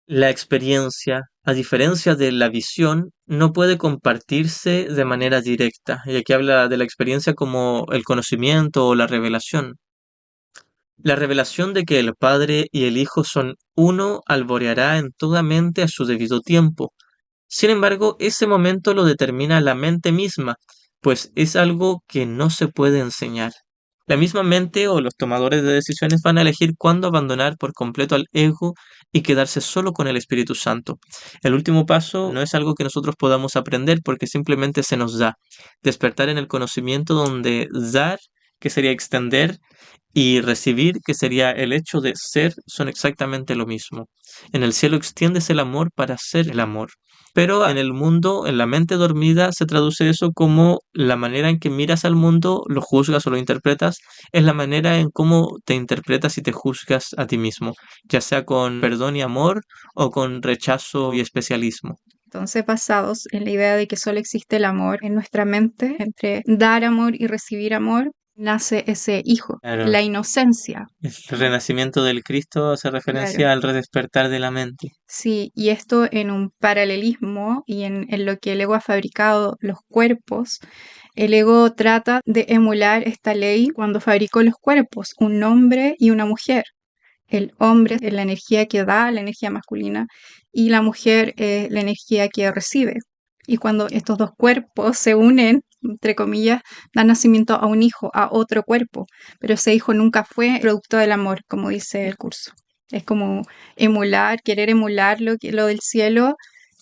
La experiencia, a diferencia de la visión, no puede compartirse de manera directa, y aquí habla de la experiencia como el conocimiento o la revelación. La revelación de que el Padre y el Hijo son uno alboreará en toda mente a su debido tiempo. Sin embargo, ese momento lo determina la mente misma, pues es algo que no se puede enseñar. La misma mente o los tomadores de decisiones van a elegir cuándo abandonar por completo al ego y quedarse solo con el Espíritu Santo. El último paso no es algo que nosotros podamos aprender porque simplemente se nos da. Despertar en el conocimiento donde dar, que sería extender, y recibir, que sería el hecho de ser, son exactamente lo mismo. En el cielo extiendes el amor para ser el amor. Pero en el mundo, en la mente dormida, se traduce eso como la manera en que miras al mundo, lo juzgas o lo interpretas, es la manera en cómo te interpretas y te juzgas a ti mismo, ya sea con perdón y amor o con rechazo y especialismo. Entonces, basados en la idea de que solo existe el amor en nuestra mente, entre dar amor y recibir amor, nace ese hijo, Claro, la inocencia. el renacimiento del Cristo hace Claro. referencia al redespertar de la mente. Sí, y esto en un paralelismo y en lo que el ego ha fabricado los cuerpos, el ego trata de emular esta ley cuando fabricó los cuerpos, un hombre y una mujer. El hombre es la energía que da, la energía masculina, y la mujer es la energía que recibe. Y cuando estos dos cuerpos se unen, entre comillas, dan nacimiento a un hijo, a otro cuerpo, pero ese hijo nunca fue producto del amor, como dice el curso. Es como emular, querer emular lo del cielo,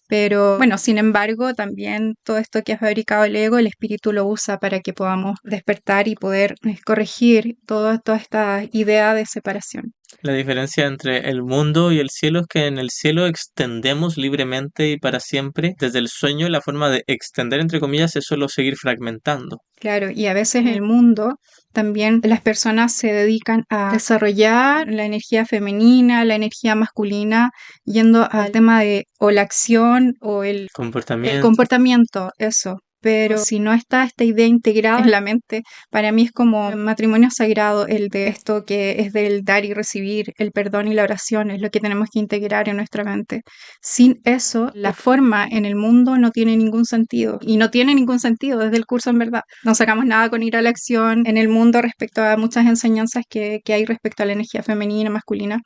pero bueno, sin embargo, también todo esto que ha fabricado el ego, el espíritu lo usa para que podamos despertar y poder corregir toda esta idea de separación. La diferencia entre el mundo y el cielo es que en el cielo extendemos libremente y para siempre. Desde el sueño, la forma de extender, entre comillas, es solo seguir fragmentando. Claro, y a veces en el mundo también las personas se dedican a desarrollar la energía femenina, la energía masculina, yendo al tema de o la acción o el Comportamiento. comportamiento, eso. Pero si no está esta idea integrada en la mente, para mí es como un matrimonio sagrado el de esto que es del dar y recibir, el perdón y la oración, es lo que tenemos que integrar en nuestra mente. Sin eso, la forma en el mundo no tiene ningún sentido. Y no tiene ningún sentido desde el curso, en verdad. No sacamos nada con ir a la acción en el mundo respecto a muchas enseñanzas que hay respecto a la energía femenina, masculina,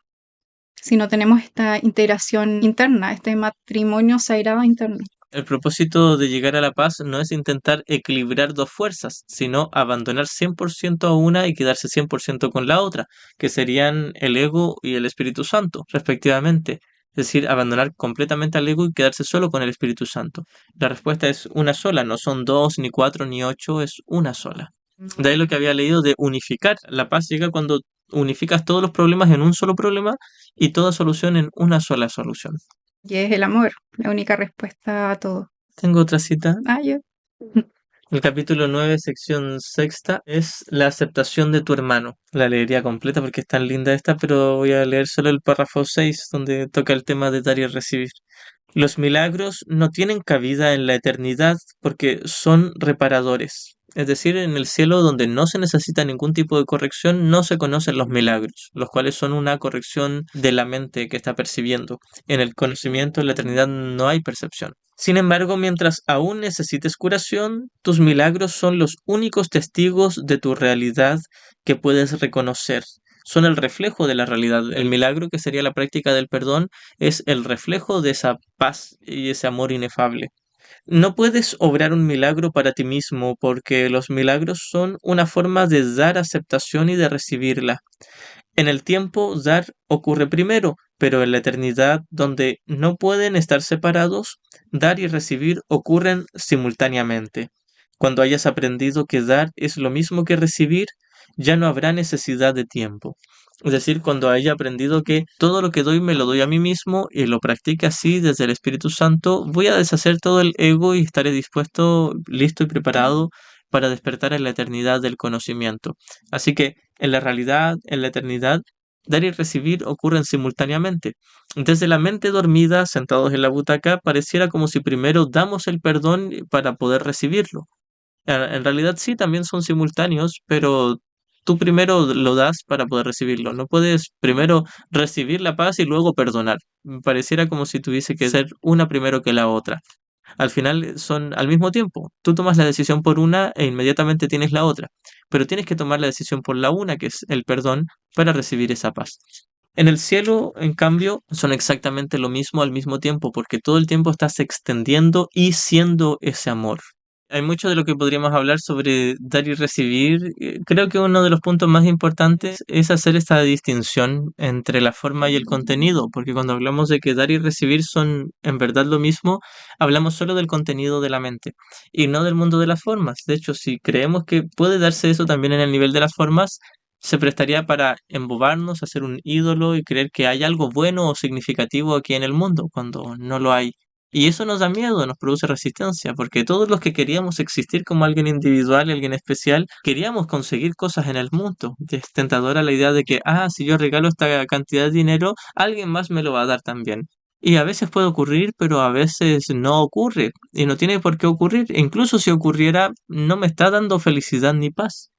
si no tenemos esta integración interna, este matrimonio sagrado interno. El propósito de llegar a la paz no es intentar equilibrar dos fuerzas, sino abandonar 100% a una y quedarse 100% con la otra, que serían el ego y el Espíritu Santo, respectivamente. Es decir, abandonar completamente al ego y quedarse solo con el Espíritu Santo. La respuesta es una sola, no son dos, ni cuatro, ni ocho, es una sola. De ahí lo que había leído de unificar. La paz llega cuando unificas todos los problemas en un solo problema y toda solución en una sola solución. Y es el amor, la única respuesta a todo. Tengo otra cita. Yo. El capítulo 9, sección sexta, es la aceptación de tu hermano. La leería completa porque es tan linda esta, pero voy a leer solo el párrafo 6, donde toca el tema de dar y recibir. Los milagros no tienen cabida en la eternidad porque son reparadores. Es decir, en el cielo donde no se necesita ningún tipo de corrección, no se conocen los milagros, los cuales son una corrección de la mente que está percibiendo. En el conocimiento de la eternidad no hay percepción. Sin embargo, mientras aún necesites curación, tus milagros son los únicos testigos de tu realidad que puedes reconocer. Son el reflejo de la realidad. El milagro, que sería la práctica del perdón, es el reflejo de esa paz y ese amor inefable. No puedes obrar un milagro para ti mismo porque los milagros son una forma de dar aceptación y de recibirla. En el tiempo, dar ocurre primero, pero en la eternidad, donde no pueden estar separados, dar y recibir ocurren simultáneamente. Cuando hayas aprendido que dar es lo mismo que recibir, ya no habrá necesidad de tiempo. Es decir, cuando haya aprendido que todo lo que doy me lo doy a mí mismo y lo practique así desde el Espíritu Santo, voy a deshacer todo el ego y estaré dispuesto, listo y preparado para despertar en la eternidad del conocimiento. Así que en la realidad, en la eternidad, dar y recibir ocurren simultáneamente. Desde la mente dormida, sentados en la butaca, pareciera como si primero damos el perdón para poder recibirlo. En realidad sí, también son simultáneos, pero tú primero lo das para poder recibirlo. No puedes primero recibir la paz y luego perdonar. Pareciera como si tuviese que ser una primero que la otra. Al final son al mismo tiempo. Tú tomas la decisión por una e inmediatamente tienes la otra. Pero tienes que tomar la decisión por la una, que es el perdón, para recibir esa paz. En el cielo, en cambio, son exactamente lo mismo al mismo tiempo, porque todo el tiempo estás extendiendo y siendo ese amor. Hay mucho de lo que podríamos hablar sobre dar y recibir. Creo que uno de los puntos más importantes es hacer esta distinción entre la forma y el contenido, porque cuando hablamos de que dar y recibir son en verdad lo mismo, hablamos solo del contenido de la mente y no del mundo de las formas. De hecho, si creemos que puede darse eso también en el nivel de las formas, se prestaría para embobarnos, hacer un ídolo y creer que hay algo bueno o significativo aquí en el mundo, cuando no lo hay. Y eso nos da miedo, nos produce resistencia, porque todos los que queríamos existir como alguien individual y alguien especial, queríamos conseguir cosas en el mundo. Y es tentadora la idea de que, si yo regalo esta cantidad de dinero, alguien más me lo va a dar también. Y a veces puede ocurrir, pero a veces no ocurre. Y no tiene por qué ocurrir. Incluso si ocurriera, no me está dando felicidad ni paz.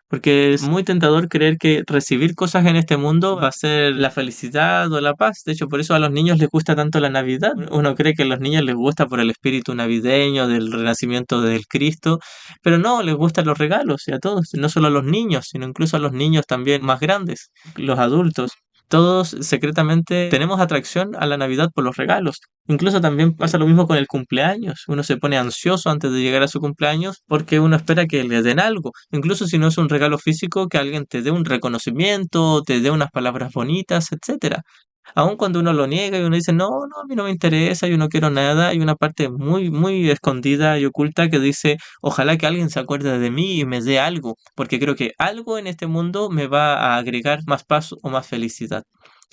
Porque es muy tentador creer que recibir cosas en este mundo va a ser la felicidad o la paz. De hecho, por eso a los niños les gusta tanto la Navidad. Uno cree que a los niños les gusta por el espíritu navideño, del renacimiento del Cristo, pero no, les gustan los regalos y a todos, no solo a los niños, sino incluso a los niños también más grandes, los adultos. Todos secretamente tenemos atracción a la Navidad por los regalos. Incluso también pasa lo mismo con el cumpleaños. Uno se pone ansioso antes de llegar a su cumpleaños porque uno espera que le den algo. Incluso si no es un regalo físico, que alguien te dé un reconocimiento, te dé unas palabras bonitas, etcétera. Aun cuando uno lo niega y uno dice, no, no, a mí no me interesa, yo no quiero nada, hay una parte muy, muy escondida y oculta que dice, ojalá que alguien se acuerde de mí y me dé algo, porque creo que algo en este mundo me va a agregar más paz o más felicidad.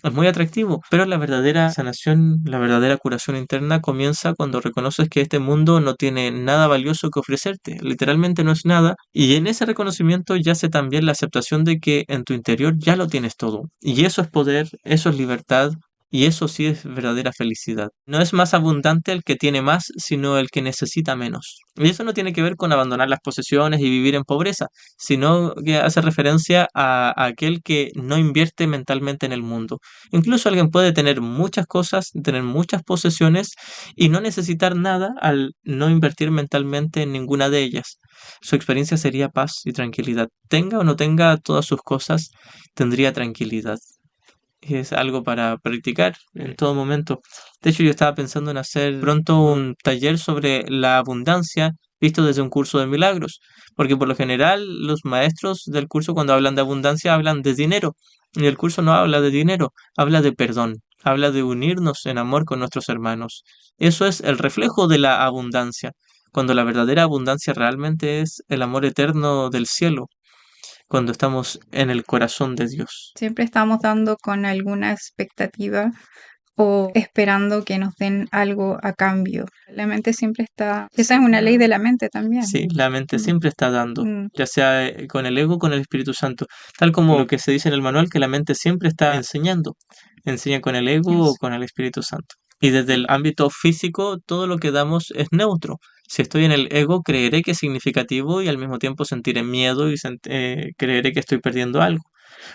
Es muy atractivo, pero la verdadera sanación, la verdadera curación interna comienza cuando reconoces que este mundo no tiene nada valioso que ofrecerte, literalmente no es nada, y en ese reconocimiento yace también la aceptación de que en tu interior ya lo tienes todo, y eso es poder, eso es libertad, Y eso sí es verdadera felicidad. No es más abundante el que tiene más, sino el que necesita menos. Y eso no tiene que ver con abandonar las posesiones y vivir en pobreza, sino que hace referencia a aquel que no invierte mentalmente en el mundo. Incluso alguien puede tener muchas cosas, tener muchas posesiones y no necesitar nada al no invertir mentalmente en ninguna de ellas. Su experiencia sería paz y tranquilidad. Tenga o no tenga todas sus cosas, tendría tranquilidad. Es algo para practicar en todo momento. De hecho, yo estaba pensando en hacer pronto un taller sobre la abundancia visto desde un curso de milagros, porque por lo general los maestros del curso cuando hablan de abundancia hablan de dinero, y el curso no habla de dinero, habla de perdón, habla de unirnos en amor con nuestros hermanos. Eso es el reflejo de la abundancia, cuando la verdadera abundancia realmente es el amor eterno del cielo, cuando estamos en el corazón de Dios. Siempre estamos dando con alguna expectativa o esperando que nos den algo a cambio. La mente siempre está, esa es una ley de la mente también. Sí, la mente Mm, siempre está dando, mm, ya sea con el ego o con el Espíritu Santo, tal como lo que se dice en el manual, que la mente siempre está enseñando, enseña con el ego o eso. con el Espíritu Santo. Y desde el ámbito físico, todo lo que damos es neutro. Si estoy en el ego, creeré que es significativo y al mismo tiempo sentiré miedo y creeré que estoy perdiendo algo.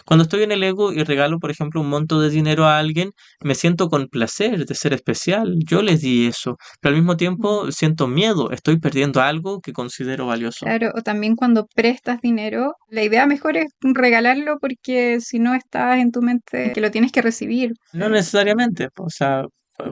Cuando estoy en el ego y regalo, por ejemplo, un monto de dinero a alguien, me siento con placer de ser especial. Yo les di eso, pero al mismo Mm. tiempo siento miedo. Estoy perdiendo algo que considero valioso. Claro, o también cuando prestas dinero, la idea mejor es regalarlo porque si no estás en tu mente que lo tienes que recibir. No necesariamente, o sea,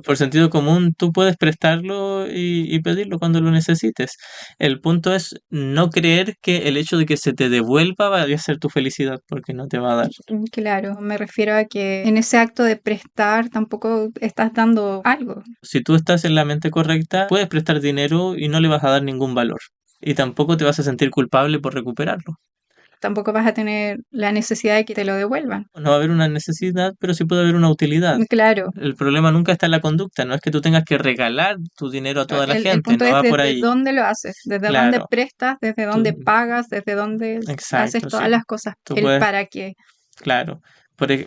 por sentido común, tú puedes prestarlo y pedirlo cuando lo necesites. El punto es no creer que el hecho de que se te devuelva vaya a ser tu felicidad, porque no te va a dar. Claro, me refiero a que en ese acto de prestar tampoco estás dando algo. Si tú estás en la mente correcta, puedes prestar dinero y no le vas a dar ningún valor. Y tampoco te vas a sentir culpable por recuperarlo. Tampoco vas a tener la necesidad de que te lo devuelvan. No va a haber una necesidad, pero sí puede haber una utilidad. Claro, El problema nunca está en la conducta, no es que tú tengas que regalar tu dinero a toda la el gente, punto no es va por desde ahí. dónde lo haces, desde dónde Claro, prestas, desde dónde tú, pagas, desde dónde haces exacto, todas sí. las cosas, Tú el puedes, para qué. claro.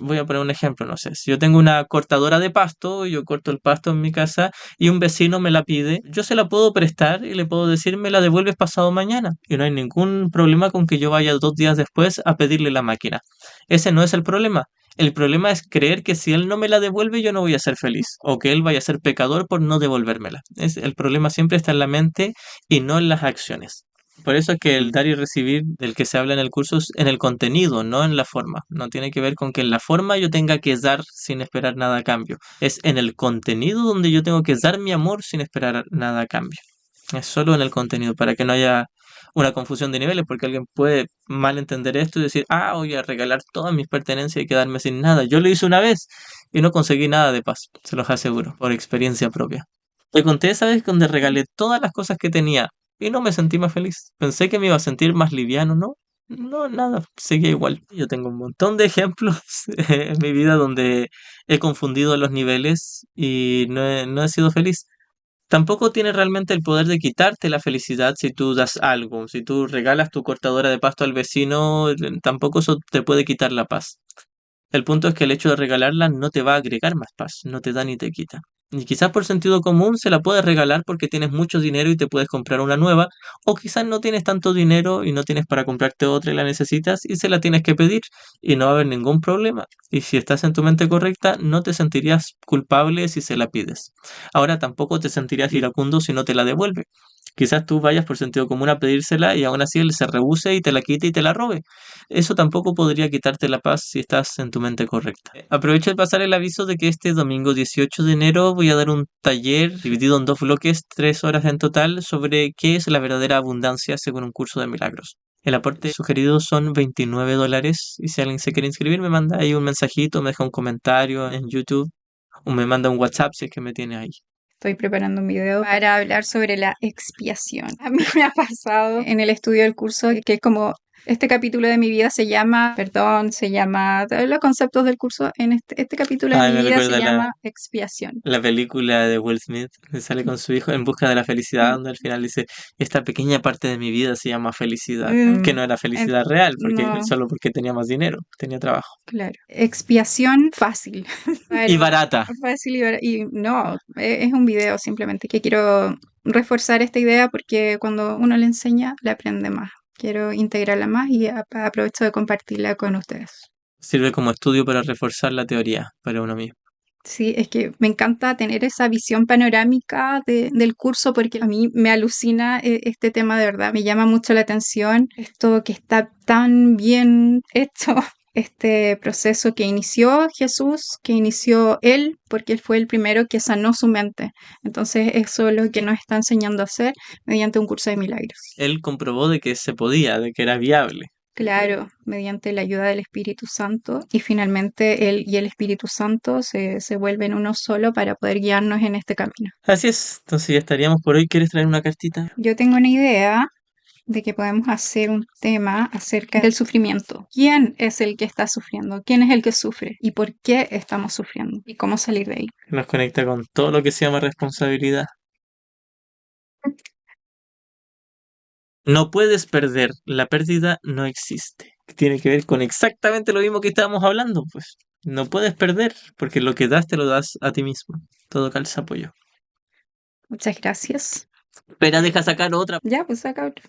Voy a poner un ejemplo, no sé, si yo tengo una cortadora de pasto, yo corto el pasto en mi casa y un vecino me la pide, yo se la puedo prestar y le puedo decir me la devuelves pasado mañana y no hay ningún problema con que yo vaya 2 días después a pedirle la máquina. Ese no es el problema. El problema es creer que si él no me la devuelve yo no voy a ser feliz o que él vaya a ser pecador por no devolvérmela. El problema siempre está en la mente y no en las acciones. Por eso es que el dar y recibir del que se habla en el curso es en el contenido, no en la forma. No tiene que ver con que en la forma yo tenga que dar sin esperar nada a cambio. Es en el contenido donde yo tengo que dar mi amor sin esperar nada a cambio. Es solo en el contenido, para que no haya una confusión de niveles, porque alguien puede mal entender esto y decir, ah, voy a regalar todas mis pertenencias y quedarme sin nada. Yo lo hice una vez y no conseguí nada de paz, se los aseguro, por experiencia propia. Te conté esa vez donde regalé todas las cosas que tenía y no me sentí más feliz. Pensé que me iba a sentir más liviano, ¿no? No, nada, seguía igual. Yo tengo un montón de ejemplos en mi vida donde he confundido los niveles y no he sido feliz. Tampoco tiene realmente el poder de quitarte la felicidad si tú das algo. Si tú regalas tu cortadora de pasto al vecino, tampoco eso te puede quitar la paz. El punto es que el hecho de regalarla no te va a agregar más paz, no te da ni te quita. Y quizás por sentido común se la puedes regalar porque tienes mucho dinero y te puedes comprar una nueva, o quizás no tienes tanto dinero y no tienes para comprarte otra y la necesitas y se la tienes que pedir y no va a haber ningún problema. Y si estás en tu mente correcta, no te sentirías culpable si se la pides. Ahora tampoco te sentirías iracundo si no te la devuelve. Quizás tú vayas por sentido común a pedírsela y aún así él se rehúse y te la quite y te la robe. Eso tampoco podría quitarte la paz si estás en tu mente correcta. Aprovecho de pasar el aviso de que este domingo 18 de enero voy a dar un taller dividido en 2 bloques, 3 horas en total, sobre qué es la verdadera abundancia según un curso de milagros. El aporte sugerido son $29 y si alguien se quiere inscribir me manda ahí un mensajito, me deja un comentario en YouTube o me manda un WhatsApp si es que me tiene ahí. Estoy preparando un video para hablar sobre la expiación. A mí me ha pasado en el estudio del curso que es como Este capítulo de mi vida se llama, los conceptos del curso, en este capítulo de Ay, mi me vida se recuerda llama expiación. la película de Will Smith, que sale con su hijo en busca de la felicidad, donde al final dice, esta pequeña parte de mi vida se llama felicidad, que no era En- felicidad real, porque no, solo porque tenía más dinero, tenía trabajo. claro. Expiación fácil. Y Claro, barata. fácil y no, es un video simplemente que quiero reforzar esta idea porque cuando uno le enseña, le aprende más. Quiero integrarla más y aprovecho de compartirla con ustedes. Sirve como estudio para reforzar la teoría para uno mismo. Sí, es que me encanta tener esa visión panorámica del curso porque a mí me alucina este tema de verdad, me llama mucho la atención esto que está tan bien hecho, este proceso que inició Jesús, que inició Él, porque Él fue el primero que sanó su mente. Entonces eso es lo que nos está enseñando a hacer mediante un curso de milagros. Él comprobó de que se podía, de que era viable. Claro, mediante la ayuda del Espíritu Santo y finalmente Él y el Espíritu Santo se vuelven uno solo para poder guiarnos en este camino. Así es, entonces ya estaríamos por hoy. ¿Quieres traer una cartita? Yo tengo una idea de que podemos hacer un tema acerca del sufrimiento. ¿Quién es el que está sufriendo? ¿Quién es el que sufre? ¿Y por qué estamos sufriendo? ¿Y cómo salir de ahí? Que nos conecta con todo lo que se llama responsabilidad. No puedes perder, la pérdida no existe. Tiene que ver con exactamente lo mismo que estábamos hablando, pues. No puedes perder, porque lo que das te lo das a ti mismo. Todo calza apoyo. Muchas gracias. Espera, deja sacar otra. Ya, pues saca otro.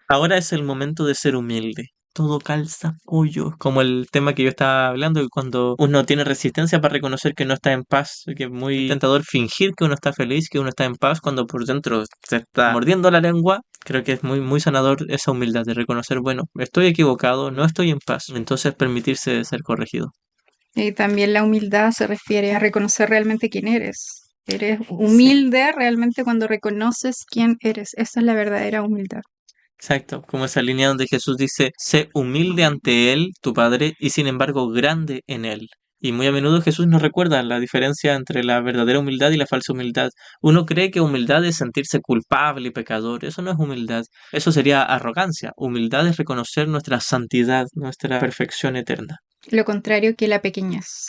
Ahora es el momento de ser humilde. Todo calza pollo. Como el tema que yo estaba hablando, que cuando uno tiene resistencia para reconocer que no está en paz, que es muy tentador fingir que uno está feliz, que uno está en paz, cuando por dentro se está mordiendo la lengua. Creo que es muy, muy sanador esa humildad de reconocer, bueno, estoy equivocado, no estoy en paz. Entonces permitirse ser corregido. Y también la humildad se refiere a reconocer realmente quién eres. Eres Sí, humilde realmente cuando reconoces quién eres. Esa es la verdadera humildad. exacto. Como esa línea donde Jesús dice, sé humilde ante Él, tu Padre, y sin embargo grande en Él. Y muy a menudo Jesús nos recuerda la diferencia entre la verdadera humildad y la falsa humildad. Uno cree que humildad es sentirse culpable y pecador. Eso no es humildad. Eso sería arrogancia. Humildad es reconocer nuestra santidad, nuestra perfección eterna. Lo contrario que la pequeñez.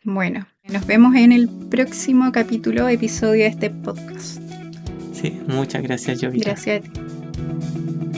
Bueno, nos vemos en el próximo capítulo, episodio de este podcast. Sí, muchas gracias, Jovita. Gracias a ti.